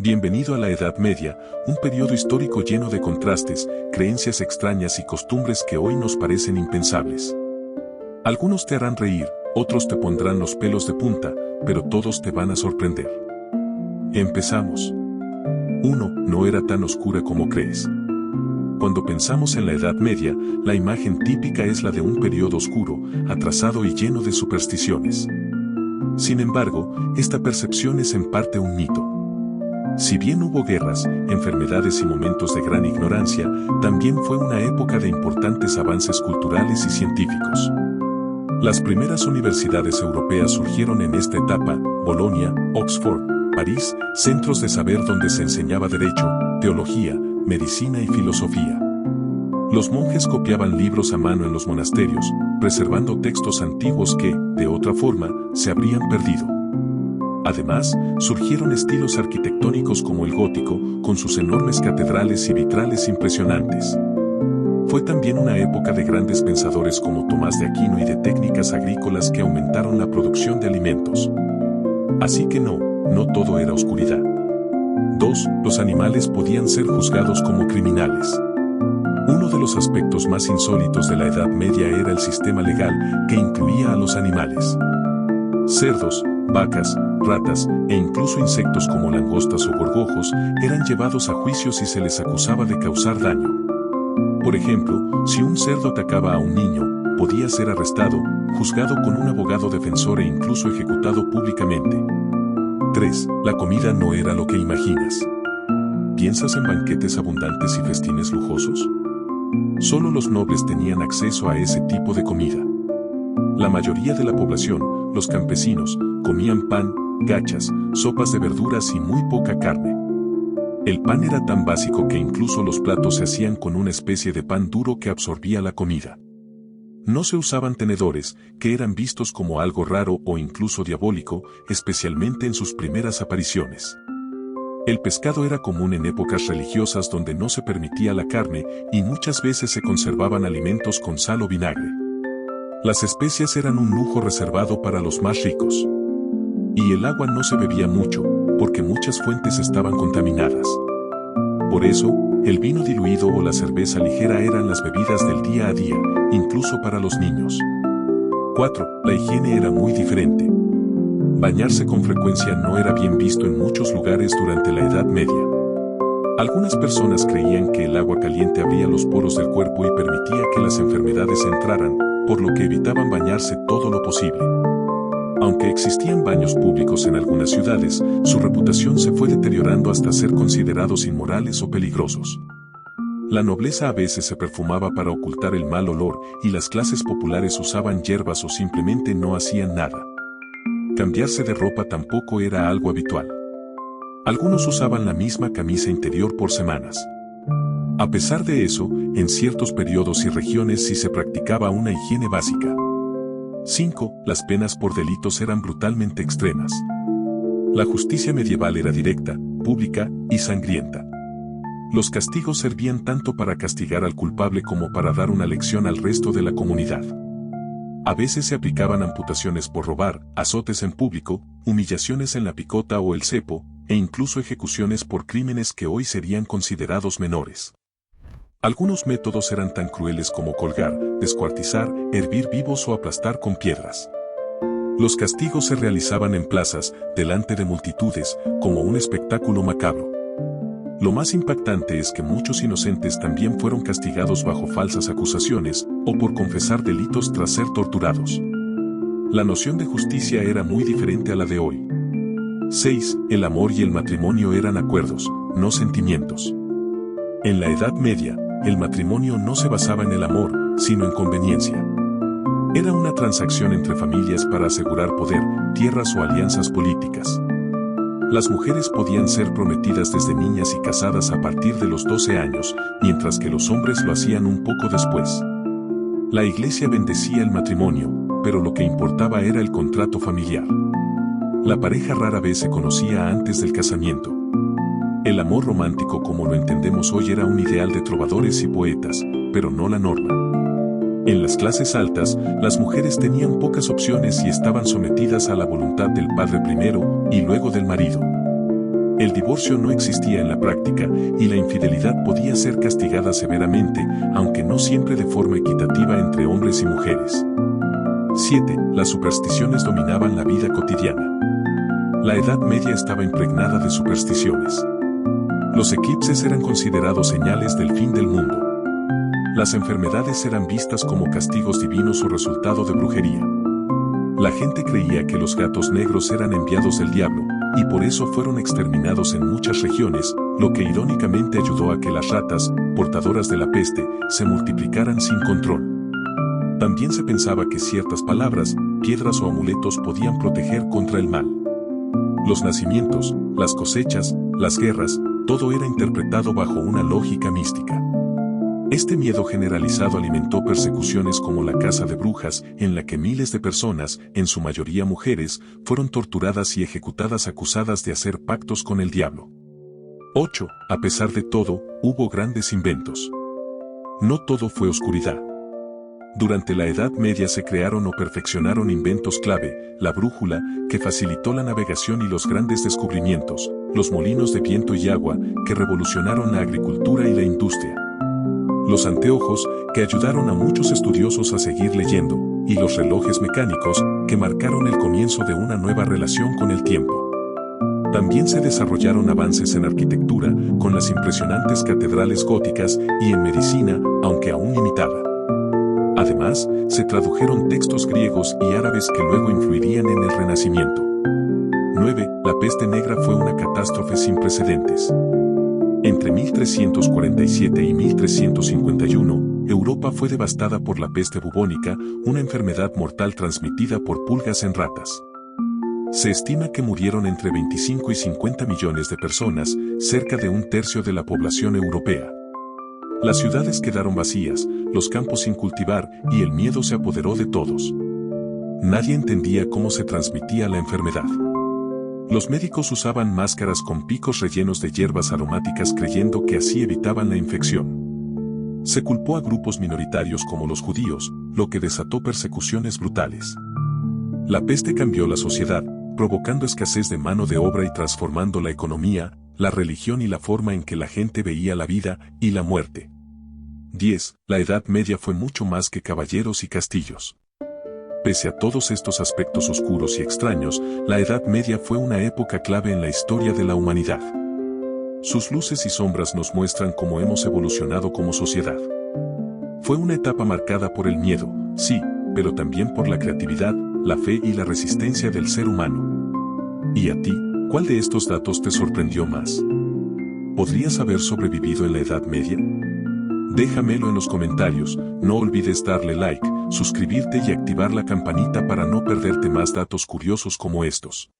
Bienvenido a la Edad Media, un periodo histórico lleno de contrastes, creencias extrañas y costumbres que hoy nos parecen impensables. Algunos te harán reír, otros te pondrán los pelos de punta, pero todos te van a sorprender. Empezamos. 1. No era tan oscura como crees. Cuando pensamos en la Edad Media, la imagen típica es la de un periodo oscuro, atrasado y lleno de supersticiones. Sin embargo, esta percepción es en parte un mito. Si bien hubo guerras, enfermedades y momentos de gran ignorancia, también fue una época de importantes avances culturales y científicos. Las primeras universidades europeas surgieron en esta etapa: Bolonia, Oxford, París, centros de saber donde se enseñaba derecho, teología, medicina y filosofía. Los monjes copiaban libros a mano en los monasterios, preservando textos antiguos que, de otra forma, se habrían perdido. Además, surgieron estilos arquitectónicos como el gótico, con sus enormes catedrales y vitrales impresionantes. Fue también una época de grandes pensadores como Tomás de Aquino y de técnicas agrícolas que aumentaron la producción de alimentos. Así que no todo era oscuridad. 2. Los animales podían ser juzgados como criminales. Uno de los aspectos más insólitos de la Edad Media era el sistema legal, que incluía a los animales. Cerdos, vacas, ratas e incluso insectos como langostas o gorgojos eran llevados a juicios y se les acusaba de causar daño. Por ejemplo, si un cerdo atacaba a un niño, podía ser arrestado, juzgado con un abogado defensor e incluso ejecutado públicamente. 3. La comida no era lo que imaginas. ¿Piensas en banquetes abundantes y festines lujosos? Solo los nobles tenían acceso a ese tipo de comida. La mayoría de la población, los campesinos, comían pan, gachas, sopas de verduras y muy poca carne. El pan era tan básico que incluso los platos se hacían con una especie de pan duro que absorbía la comida. No se usaban tenedores, que eran vistos como algo raro o incluso diabólico, especialmente en sus primeras apariciones. El pescado era común en épocas religiosas donde no se permitía la carne y muchas veces se conservaban alimentos con sal o vinagre. Las especias eran un lujo reservado para los más ricos. Y el agua no se bebía mucho, porque muchas fuentes estaban contaminadas. Por eso, el vino diluido o la cerveza ligera eran las bebidas del día a día, incluso para los niños. 4. La higiene era muy diferente. Bañarse con frecuencia no era bien visto en muchos lugares durante la Edad Media. Algunas personas creían que el agua caliente abría los poros del cuerpo y permitía que las enfermedades entraran, por lo que evitaban bañarse todo lo posible. Aunque existían baños públicos en algunas ciudades, su reputación se fue deteriorando hasta ser considerados inmorales o peligrosos. La nobleza a veces se perfumaba para ocultar el mal olor y las clases populares usaban hierbas o simplemente no hacían nada. Cambiarse de ropa tampoco era algo habitual. Algunos usaban la misma camisa interior por semanas. A pesar de eso, en ciertos periodos y regiones sí se practicaba una higiene básica. 5. Las penas por delitos eran brutalmente extremas. La justicia medieval era directa, pública y sangrienta. Los castigos servían tanto para castigar al culpable como para dar una lección al resto de la comunidad. A veces se aplicaban amputaciones por robar, azotes en público, humillaciones en la picota o el cepo, e incluso ejecuciones por crímenes que hoy serían considerados menores. Algunos métodos eran tan crueles como colgar, descuartizar, hervir vivos o aplastar con piedras. Los castigos se realizaban en plazas, delante de multitudes, como un espectáculo macabro. Lo más impactante es que muchos inocentes también fueron castigados bajo falsas acusaciones, o por confesar delitos tras ser torturados. La noción de justicia era muy diferente a la de hoy. 6. El amor y el matrimonio eran acuerdos, no sentimientos. En la Edad Media, el matrimonio no se basaba en el amor, sino en conveniencia. Era una transacción entre familias para asegurar poder, tierras o alianzas políticas. Las mujeres podían ser prometidas desde niñas y casadas a partir de los 12 años, mientras que los hombres lo hacían un poco después. La iglesia bendecía el matrimonio, pero lo que importaba era el contrato familiar. La pareja rara vez se conocía antes del casamiento. El amor romántico como lo entendemos hoy era un ideal de trovadores y poetas, pero no la norma. En las clases altas, las mujeres tenían pocas opciones y estaban sometidas a la voluntad del padre primero y luego del marido. El divorcio no existía en la práctica y la infidelidad podía ser castigada severamente, aunque no siempre de forma equitativa entre hombres y mujeres. 7. Las supersticiones dominaban la vida cotidiana. La Edad Media estaba impregnada de supersticiones. Los eclipses eran considerados señales del fin del mundo. Las enfermedades eran vistas como castigos divinos o resultado de brujería. La gente creía que los gatos negros eran enviados del diablo, y por eso fueron exterminados en muchas regiones, lo que irónicamente ayudó a que las ratas, portadoras de la peste, se multiplicaran sin control. También se pensaba que ciertas palabras, piedras o amuletos podían proteger contra el mal. Los nacimientos, las cosechas, las guerras, todo era interpretado bajo una lógica mística. Este miedo generalizado alimentó persecuciones como la caza de brujas, en la que miles de personas, en su mayoría mujeres, fueron torturadas y ejecutadas acusadas de hacer pactos con el diablo. 8. A pesar de todo, hubo grandes inventos. No todo fue oscuridad. Durante la Edad Media se crearon o perfeccionaron inventos clave, la brújula, que facilitó la navegación y los grandes descubrimientos, los molinos de viento y agua, que revolucionaron la agricultura y la industria. Los anteojos, que ayudaron a muchos estudiosos a seguir leyendo, y los relojes mecánicos, que marcaron el comienzo de una nueva relación con el tiempo. También se desarrollaron avances en arquitectura, con las impresionantes catedrales góticas, y en medicina, aunque aún limitada. Además, se tradujeron textos griegos y árabes que luego influirían en el Renacimiento. 9. La peste negra fue una catástrofe sin precedentes. Entre 1347 y 1351, Europa fue devastada por la peste bubónica, una enfermedad mortal transmitida por pulgas en ratas. Se estima que murieron entre 25 y 50 millones de personas, cerca de un tercio de la población europea. Las ciudades quedaron vacías, los campos sin cultivar, y el miedo se apoderó de todos. Nadie entendía cómo se transmitía la enfermedad. Los médicos usaban máscaras con picos rellenos de hierbas aromáticas creyendo que así evitaban la infección. Se culpó a grupos minoritarios como los judíos, lo que desató persecuciones brutales. La peste cambió la sociedad, provocando escasez de mano de obra y transformando la economía, la religión y la forma en que la gente veía la vida y la muerte. 10. La Edad Media fue mucho más que caballeros y castillos. Pese a todos estos aspectos oscuros y extraños, la Edad Media fue una época clave en la historia de la humanidad. Sus luces y sombras nos muestran cómo hemos evolucionado como sociedad. Fue una etapa marcada por el miedo, sí, pero también por la creatividad, la fe y la resistencia del ser humano. ¿Y a ti, cuál de estos datos te sorprendió más? ¿Podrías haber sobrevivido en la Edad Media? Déjamelo en los comentarios, no olvides darle like, suscribirte y activar la campanita para no perderte más datos curiosos como estos.